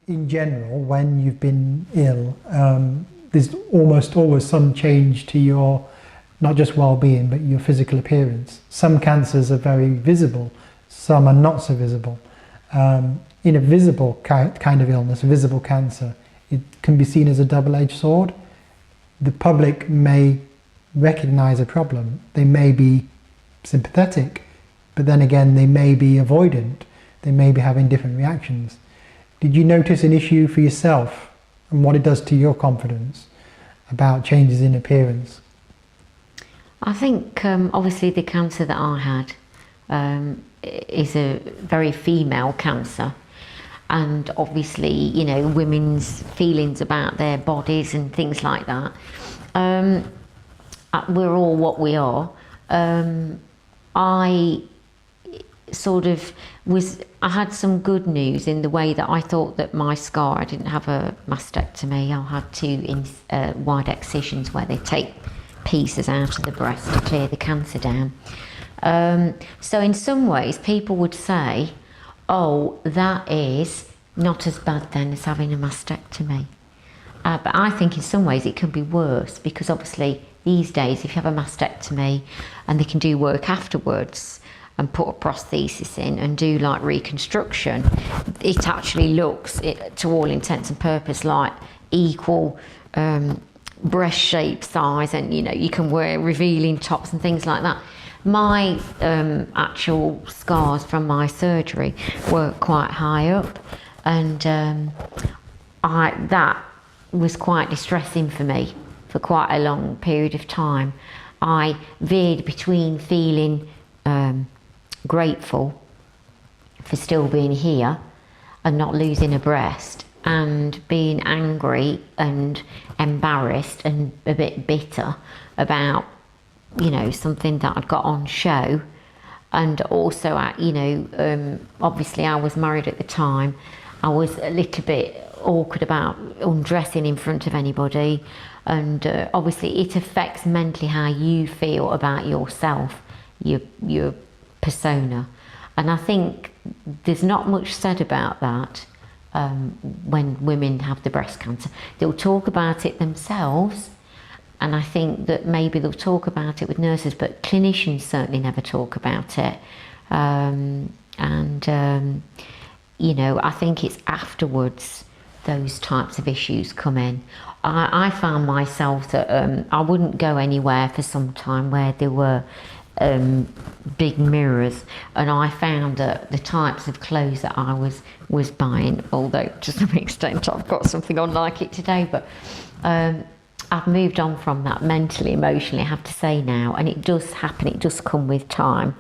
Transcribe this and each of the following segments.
in general, when you've been ill, there's almost always some change to your, not just well-being, but your physical appearance. Some cancers are very visible, some are not so visible. In a visible kind of illness, visible cancer, it can be seen as a double-edged sword. The public may recognize a problem, they may be sympathetic, but then again they may be avoidant, they may be having different reactions. Did you notice an issue for yourself and what it does to your confidence about changes in appearance? I think obviously the cancer that I had is a very female cancer, and obviously, you know, women's feelings about their bodies and things like that. We're all what we are. I had some good news in the way that I thought that my scar, I didn't have a mastectomy, I had two wide excisions where they take pieces out of the breast to clear the cancer down. So in some ways people would say, oh, that is not as bad then as having a mastectomy. But I think in some ways it can be worse, because obviously these days if you have a mastectomy and they can do work afterwards and put a prosthesis in and do like reconstruction, it actually looks, to all intents and purposes, like equal breast shape, size, and you know, you can wear revealing tops and things like that. My actual scars from my surgery were quite high up, and that was quite distressing for me for quite a long period of time. I veered between feeling grateful for still being here and not losing a breast, and being angry and embarrassed and a bit bitter about, you know, something that I'd got on show. And also, you know, obviously I was married at the time. I was a little bit awkward about undressing in front of anybody, and obviously it affects mentally how you feel about yourself, your persona. And I think there's not much said about that when women have the breast cancer. They'll talk about it themselves, and I think that maybe they'll talk about it with nurses, but clinicians certainly never talk about it. You know, I think it's afterwards those types of issues come in. I found myself that I wouldn't go anywhere for some time where there were big mirrors, and I found that the types of clothes that I was buying, although to some extent I've got something on like it today, but I've moved on from that mentally, emotionally, I have to say now, and it does happen, it does come with time.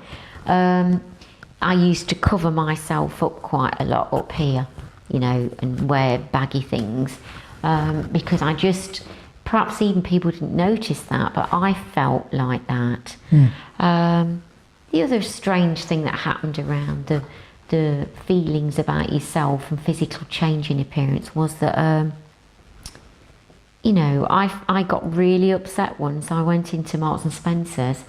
I used to cover myself up quite a lot up here, you know, and wear baggy things, because I just, perhaps even people didn't notice that, but I felt like that. The other strange thing that happened around the feelings about yourself and physical change in appearance was that, you know, I got really upset once. I went into Marks and Spencer's,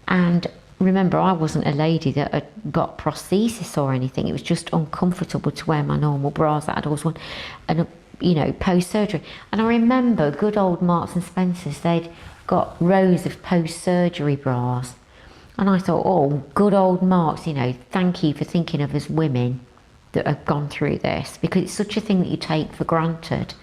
and remember, I wasn't a lady that had got prosthesis or anything. It was just uncomfortable to wear my normal bras that I'd always worn, and you know, post-surgery. And I remember good old Marks and Spencer's, they'd got rows of post-surgery bras, and I thought, oh, good old Marks, you know, thank you for thinking of us women that have gone through this, because it's such a thing that you take for granted.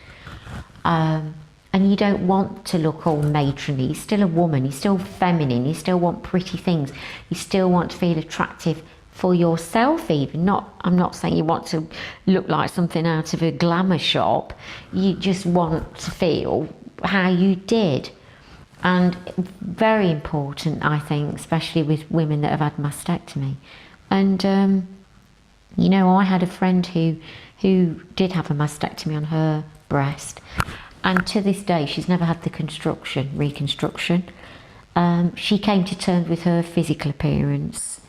And you don't want to look all matronly. You're still a woman, you're still feminine, you still want pretty things, you still want to feel attractive for yourself even. I'm not saying you want to look like something out of a glamour shop, you just want to feel how you did. And very important, I think, especially with women that have had mastectomy. And you know, I had a friend who did have a mastectomy on her breast, and to this day she's never had the reconstruction. She came to terms with her physical appearance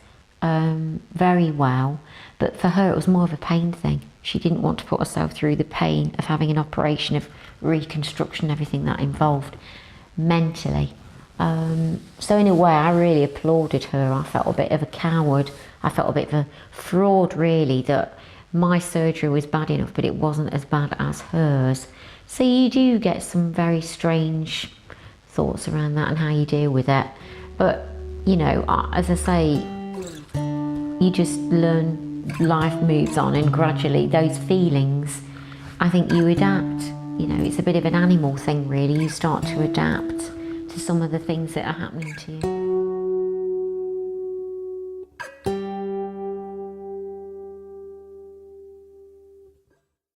very well, but for her it was more of a pain thing. She didn't want to put herself through the pain of having an operation, of reconstruction, everything that involved mentally. So in a way I really applauded her. I felt a bit of a coward, I felt a bit of a fraud really, that my surgery was bad enough, but it wasn't as bad as hers. So you do get some very strange thoughts around that and how you deal with it. But, you know, as I say, you just learn, life moves on, and gradually those feelings, I think you adapt. You know, it's a bit of an animal thing really. You start to adapt to some of the things that are happening to you.